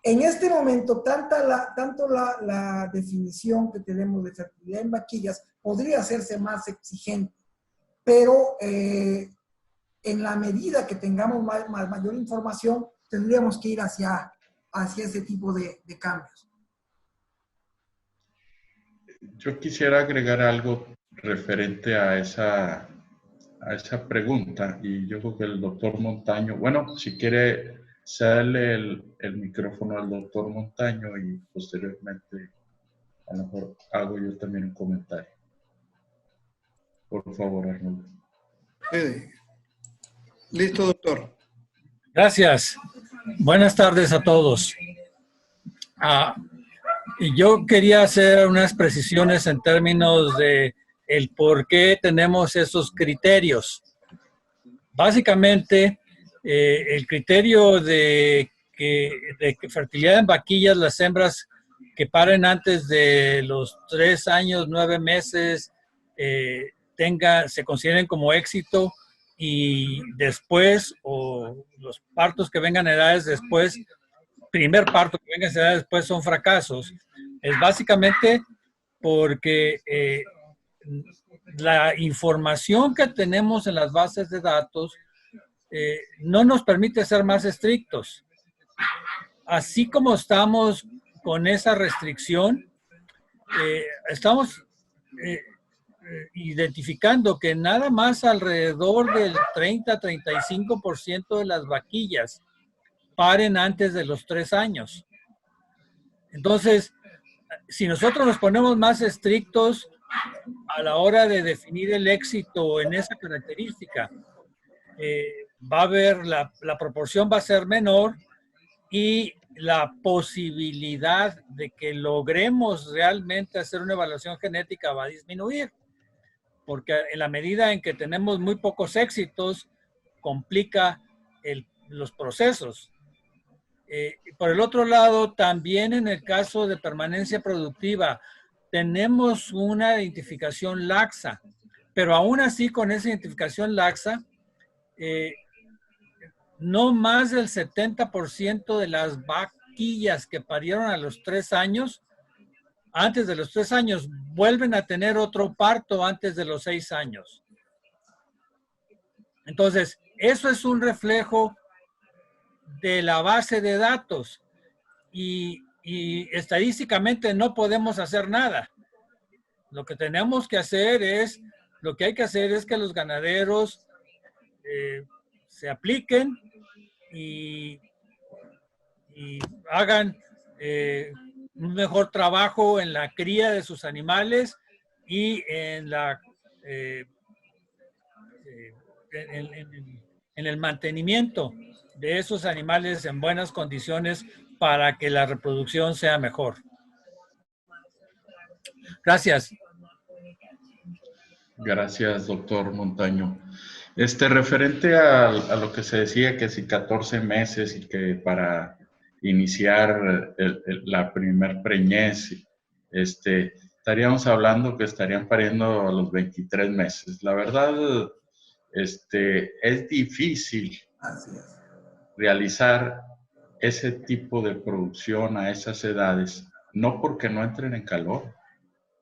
en este momento, tanto la definición que tenemos de fertilidad en vaquillas podría hacerse más exigente, pero en la medida que tengamos mayor información, tendríamos que ir hacia ese tipo de cambios. Yo quisiera agregar algo referente a esa pregunta, y yo creo que el doctor Montaño, bueno, si quiere, cederle el micrófono al doctor Montaño y posteriormente a lo mejor hago yo también un comentario. Por favor, Arnoldo. Listo, doctor. Gracias. Buenas tardes a todos. Yo quería hacer unas precisiones en términos de el por qué tenemos esos criterios. Básicamente, el criterio de fertilidad en vaquillas, las hembras que paren antes de los 3 años, 9 meses, se consideren como éxito, y después, o los partos que vengan a edades después, primer parto que venga a edades después, son fracasos. Es básicamente porque la información que tenemos en las bases de datos no nos permite ser más estrictos. Así como estamos con esa restricción, estamos identificando que nada más alrededor del 30-35% de las vaquillas paren antes de los 3 años. Entonces, si nosotros nos ponemos más estrictos a la hora de definir el éxito en esa característica, va a haber, la proporción va a ser menor, y la posibilidad de que logremos realmente hacer una evaluación genética va a disminuir, porque en la medida en que tenemos muy pocos éxitos, complica los procesos. Por el otro lado, también en el caso de permanencia productiva, tenemos una identificación laxa, pero aún así con esa identificación laxa, no más del 70% de las vaquillas que parieron a los 3 años, antes de los 3 años, vuelven a tener otro parto antes de los 6 años. Entonces, eso es un reflejo de la base de datos, y estadísticamente no podemos hacer nada. Lo que tenemos que hacer es, que los ganaderos se apliquen y hagan un mejor trabajo en la cría de sus animales y en el mantenimiento de esos animales en buenas condiciones para que la reproducción sea mejor. Gracias. Gracias, doctor Montaño. Referente a lo que se decía, que si 14 meses y que para iniciar la primer preñez, estaríamos hablando que estarían pariendo a los 23 meses. La verdad, es difícil realizar ese tipo de producción a esas edades, no porque no entren en calor.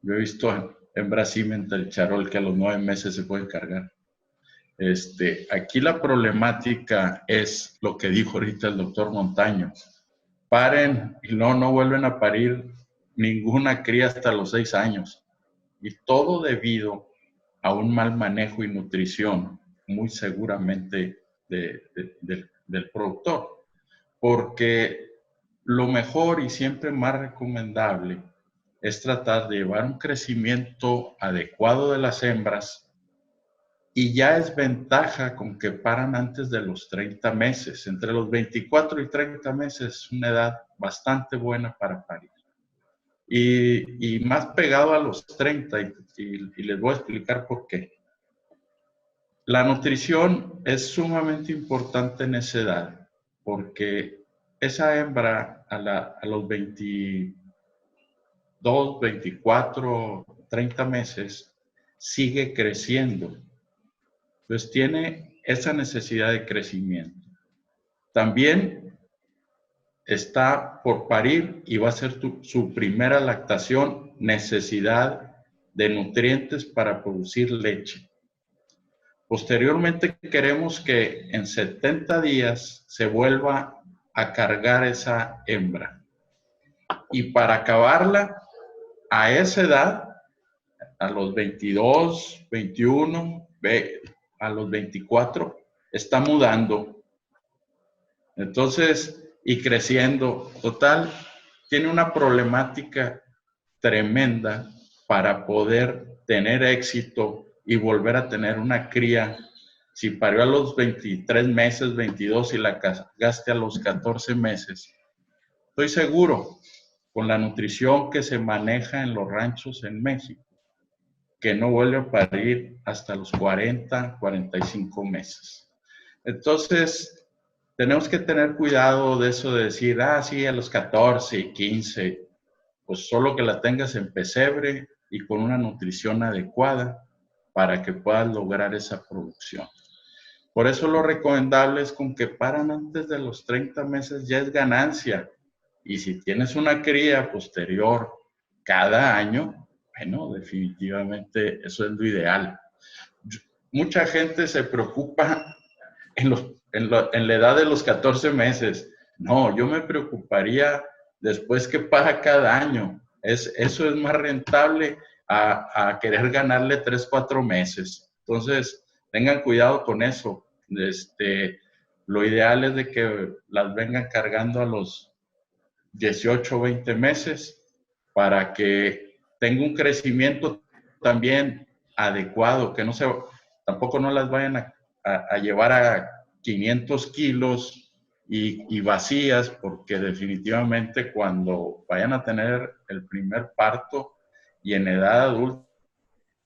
Yo he visto hembras Siemens del Charol que a los 9 meses se pueden cargar. Aquí la problemática es lo que dijo ahorita el doctor Montaño. Paren y no vuelven a parir ninguna cría hasta los 6 años. Y todo debido a un mal manejo y nutrición, muy seguramente del productor. Porque lo mejor y siempre más recomendable es tratar de llevar un crecimiento adecuado de las hembras, y ya es ventaja con que paran antes de los 30 meses. Entre los 24 y 30 meses es una edad bastante buena para parir. Y más pegado a los 30, y les voy a explicar por qué. La nutrición es sumamente importante en esa edad, porque esa hembra a los 20 2, 24, 30 meses, sigue creciendo. Entonces tiene esa necesidad de crecimiento. También está por parir y va a ser su primera lactación, necesidad de nutrientes para producir leche. Posteriormente queremos que en 70 días se vuelva a cargar esa hembra. Y para acabarla, a esa edad, a los 22, 21, a los 24, está mudando. Entonces, y creciendo. Total, tiene una problemática tremenda para poder tener éxito y volver a tener una cría. Si parió a los 23 meses, 22 y la cagaste a los 14 meses, estoy seguro, con la nutrición que se maneja en los ranchos en México, que no vuelve a parir hasta los 40, 45 meses. Entonces, tenemos que tener cuidado de eso de decir, sí, a los 14, 15, pues solo que la tengas en pesebre y con una nutrición adecuada para que puedas lograr esa producción. Por eso lo recomendable es con que paran antes de los 30 meses ya es ganancia. Y si tienes una cría posterior cada año, bueno, definitivamente eso es lo ideal. Mucha gente se preocupa en la edad de los 14 meses. No, yo me preocuparía después que para cada año. Eso es más rentable a querer ganarle 3, 4 meses. Entonces, tengan cuidado con eso. Lo ideal es de que las vengan cargando a los 18, 20 meses para que tenga un crecimiento también adecuado, que tampoco no las vayan a llevar a 500 kilos y vacías, porque definitivamente cuando vayan a tener el primer parto y en edad adulta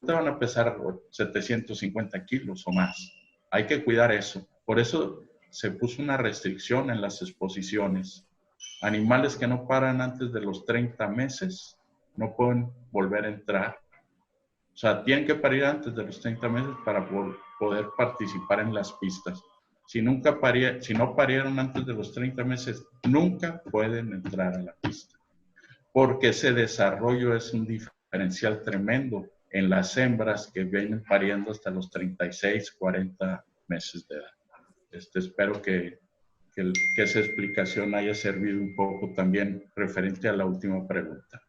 van a pesar 750 kilos o más. Hay que cuidar eso. Por eso se puso una restricción en las exposiciones. Animales que no paran antes de los 30 meses no pueden volver a entrar. O sea, tienen que parir antes de los 30 meses para poder participar en las pistas. Si no parieron antes de los 30 meses, nunca pueden entrar a la pista. Porque ese desarrollo es un diferencial tremendo en las hembras que vienen pariendo hasta los 36, 40 meses de edad. Espero que esa explicación haya servido un poco también referente a la última pregunta.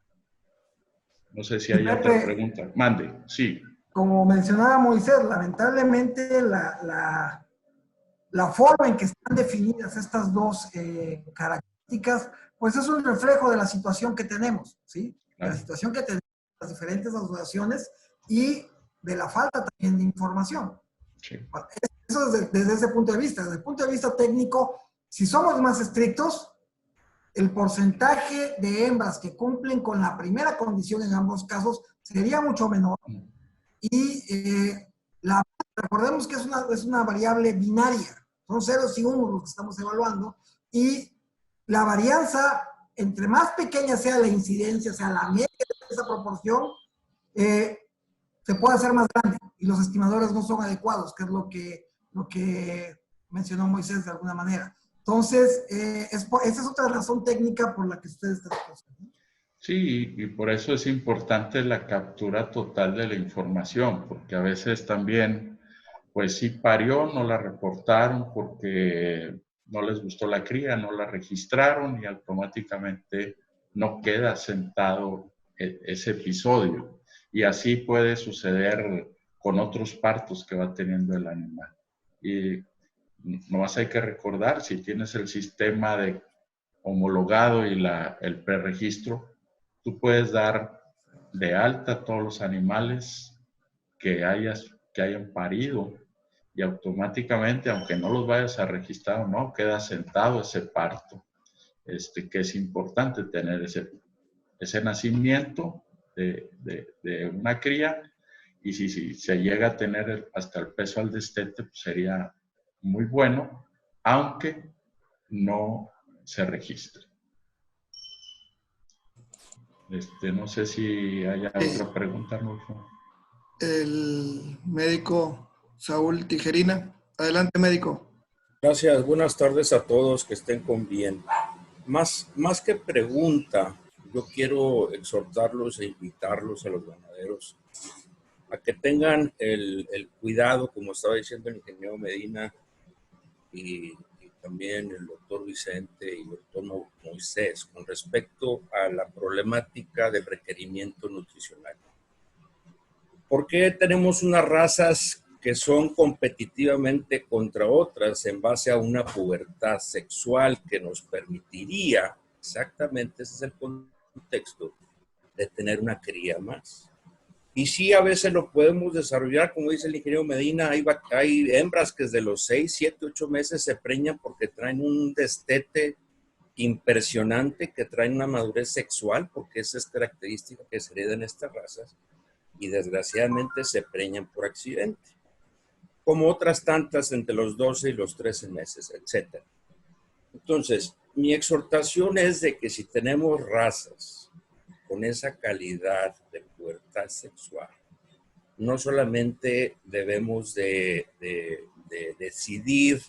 No sé si hay otra pregunta. Mande, sí. Como mencionaba Moisés, lamentablemente la forma en que están definidas estas dos características, pues es un reflejo de la situación que tenemos, ¿sí? De la situación que tenemos, las diferentes asociaciones y de la falta también de información. Sí. Eso desde ese punto de vista. Desde el punto de vista técnico, si somos más estrictos, el porcentaje de hembras que cumplen con la primera condición en ambos casos sería mucho menor. Y recordemos que es una variable binaria. Son ceros y unos los que estamos evaluando. Y la varianza, entre más pequeña sea la incidencia, sea la media de esa proporción, se puede hacer más grande. Y los estimadores no son adecuados, que es lo que mencionó Moisés de alguna manera. Entonces, esa es otra razón técnica por la que ustedes están haciendo. Sí, y por eso es importante la captura total de la información, porque a veces también, pues sí parió, no la reportaron porque no les gustó la cría, no la registraron y automáticamente no queda sentado ese episodio. Y así puede suceder con otros partos que va teniendo el animal. Y nomás hay que recordar, si tienes el sistema de homologado y el preregistro, tú puedes dar de alta a todos los animales que hayan parido y automáticamente, aunque no los vayas a registrar o no, queda sentado ese parto. Que es importante tener ese nacimiento de una cría, y si se llega a tener hasta el peso al destete, pues sería muy bueno, aunque no se registre. No sé si haya otra pregunta, Arnulfo. El médico Saúl Tijerina. Adelante, médico. Gracias, buenas tardes a todos, que estén con bien. Más que pregunta, yo quiero exhortarlos e invitarlos a los ganaderos a que tengan el cuidado, como estaba diciendo el ingeniero Medina y también el doctor Vicente y el doctor Moisés, con respecto a la problemática del requerimiento nutricional. ¿Por qué tenemos unas razas que son competitivamente contra otras en base a una pubertad sexual que nos permitiría, exactamente ese es el contexto, de tener una cría más? Y sí, a veces lo podemos desarrollar, como dice el ingeniero Medina, hay hembras que desde los 6, 7, 8 meses se preñan porque traen un destete impresionante, que traen una madurez sexual, porque esa es característica que se hereda en estas razas, y desgraciadamente se preñan por accidente, como otras tantas entre los 12 y los 13 meses, etc. Entonces, mi exhortación es de que si tenemos razas con esa calidad de pubertad sexual, no solamente debemos de decidir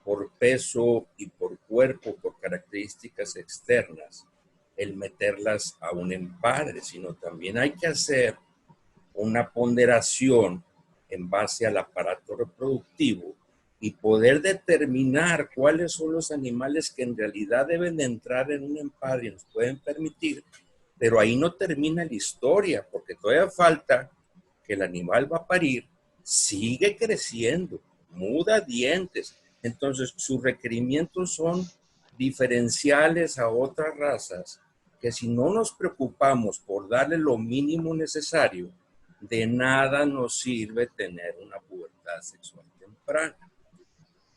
por peso y por cuerpo, por características externas, el meterlas a un empadre, sino también hay que hacer una ponderación en base al aparato reproductivo y poder determinar cuáles son los animales que en realidad deben de entrar en un empadre y nos pueden permitir. Pero ahí no termina la historia, porque todavía falta que el animal va a parir, sigue creciendo, muda dientes. Entonces, sus requerimientos son diferenciales a otras razas, que si no nos preocupamos por darle lo mínimo necesario, de nada nos sirve tener una pubertad sexual temprana.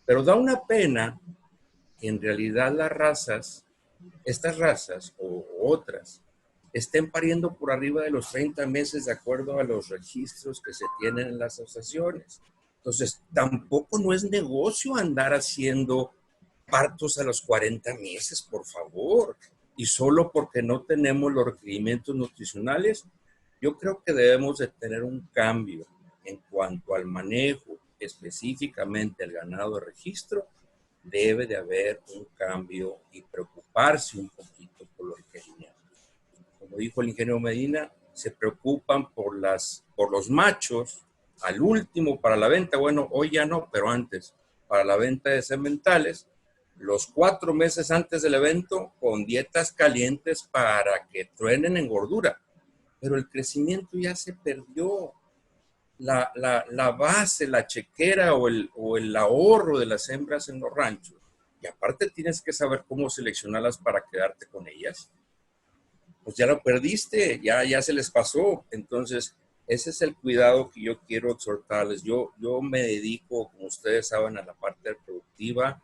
Pero da una pena que en realidad las razas, estas razas o otras, estén pariendo por arriba de los 30 meses de acuerdo a los registros que se tienen en las asociaciones. Entonces, tampoco no es negocio andar haciendo partos a los 40 meses, por favor. Y solo porque no tenemos los requerimientos nutricionales, yo creo que debemos de tener un cambio en cuanto al manejo específicamente del ganado de registro. Debe de haber un cambio y preocuparse un poquito por los requerimientos. Como dijo el ingeniero Medina, se preocupan por los machos al último para la venta. Bueno, hoy ya no, pero antes, para la venta de sementales, los 4 meses antes del evento, con dietas calientes para que truenen en gordura. Pero el crecimiento ya se perdió. La base, la chequera o el ahorro de las hembras en los ranchos. Y aparte tienes que saber cómo seleccionarlas para quedarte con ellas. Pues ya lo perdiste, ya se les pasó. Entonces, ese es el cuidado que yo quiero exhortarles. Yo me dedico, como ustedes saben, a la parte reproductiva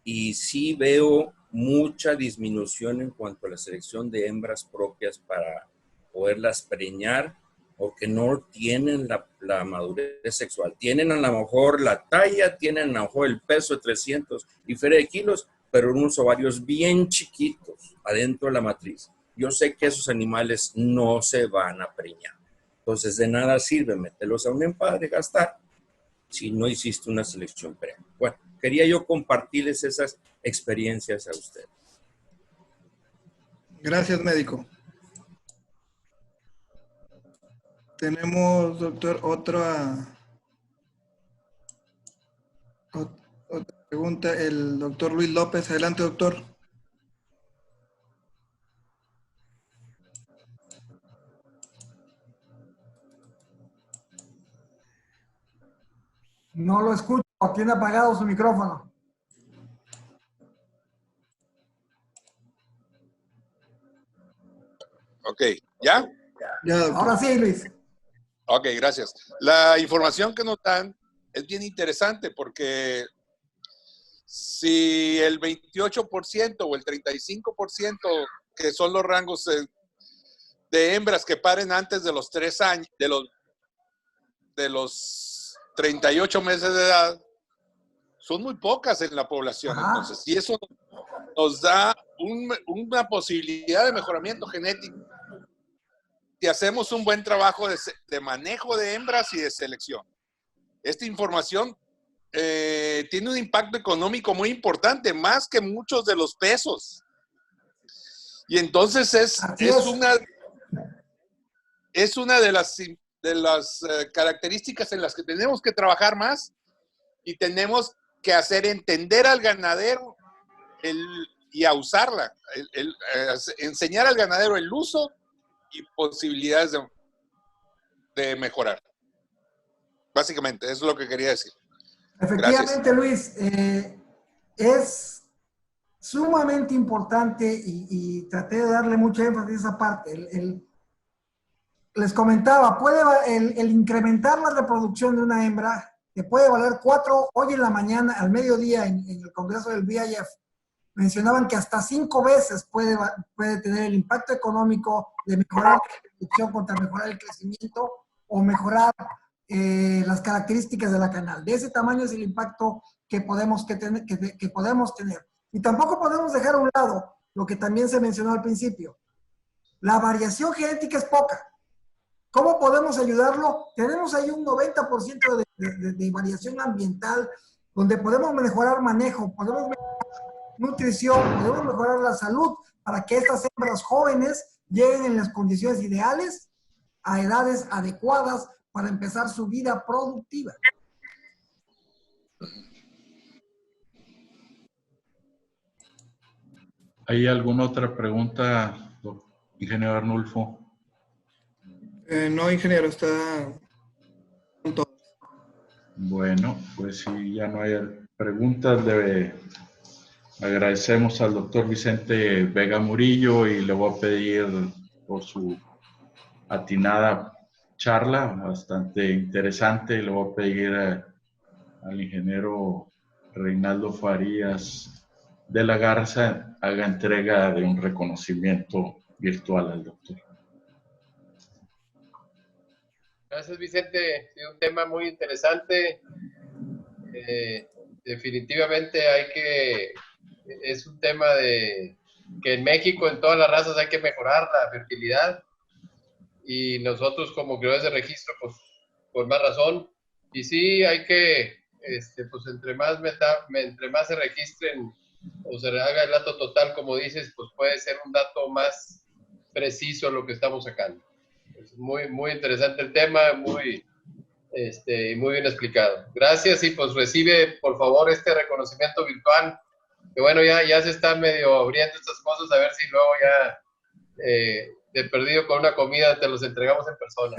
y sí veo mucha disminución en cuanto a la selección de hembras propias para poderlas preñar, porque no tienen la madurez sexual. Tienen a lo mejor la talla, tienen a lo mejor el peso de 300 y feria de kilos, pero unos ovarios bien chiquitos adentro de la matriz. Yo sé que esos animales no se van a preñar. Entonces, de nada sirve meterlos a un empadre, gastar, si no hiciste una selección previa. Bueno, quería yo compartirles esas experiencias a ustedes. Gracias, médico. Tenemos, doctor, otra pregunta. El doctor Luis López. Adelante, doctor. No lo escucho, tiene apagado su micrófono. Ok, ¿ya? Ya, doctor. Ahora sí, Luis. Ok, gracias. La información que nos dan es bien interesante porque si el 28% o el 35% que son los rangos de hembras que paren antes de los 3 años, de los 38 meses de edad, son muy pocas en la población. Ajá. Entonces, y eso nos da una posibilidad de mejoramiento genético y hacemos un buen trabajo de manejo de hembras y de selección. Esta información tiene un impacto económico muy importante, más que muchos de los pesos. Y entonces es una de las características en las que tenemos que trabajar más y tenemos que hacer entender al ganadero y a usarla, enseñar al ganadero el uso y posibilidades de mejorar. Básicamente, eso es lo que quería decir. Efectivamente, Gracias. Luis, es sumamente importante y traté de darle mucha énfasis a esa parte. Les comentaba, el incrementar la reproducción de una hembra te puede valer 4, hoy en la mañana, al mediodía, en el Congreso del BIF, mencionaban que hasta 5 veces puede tener el impacto económico de mejorar la reproducción contra mejorar el crecimiento o mejorar las características de la canal. De ese tamaño es el impacto que podemos tener. Y tampoco podemos dejar a un lado lo que también se mencionó al principio. La variación genética es poca. ¿Cómo podemos ayudarlo? Tenemos ahí un 90% de variación ambiental, donde podemos mejorar manejo, podemos mejorar nutrición, podemos mejorar la salud para que estas hembras jóvenes lleguen en las condiciones ideales a edades adecuadas para empezar su vida productiva. ¿Hay alguna otra pregunta, ingeniero Arnulfo? No, ingeniero, está con todo. Bueno, pues si ya no hay preguntas, le agradecemos al doctor Vicente Vega Murillo y le voy a pedir por su atinada charla, bastante interesante, le voy a pedir al ingeniero Reinaldo Farías de la Garza haga entrega de un reconocimiento virtual al doctor. Gracias, Vicente. Sí, un tema muy interesante. Definitivamente es un tema que en México, en todas las razas, hay que mejorar la fertilidad. Y nosotros como criadores de registro, pues, por más razón. Y sí, hay que, pues, entre más se registren o se haga el dato total, como dices, pues puede ser un dato más preciso lo que estamos sacando. Es muy, muy interesante el tema, muy bien explicado. Gracias y pues recibe, por favor, este reconocimiento virtual. Que bueno, ya se están medio abriendo estas cosas, a ver si luego ya de perdido con una comida te los entregamos en persona.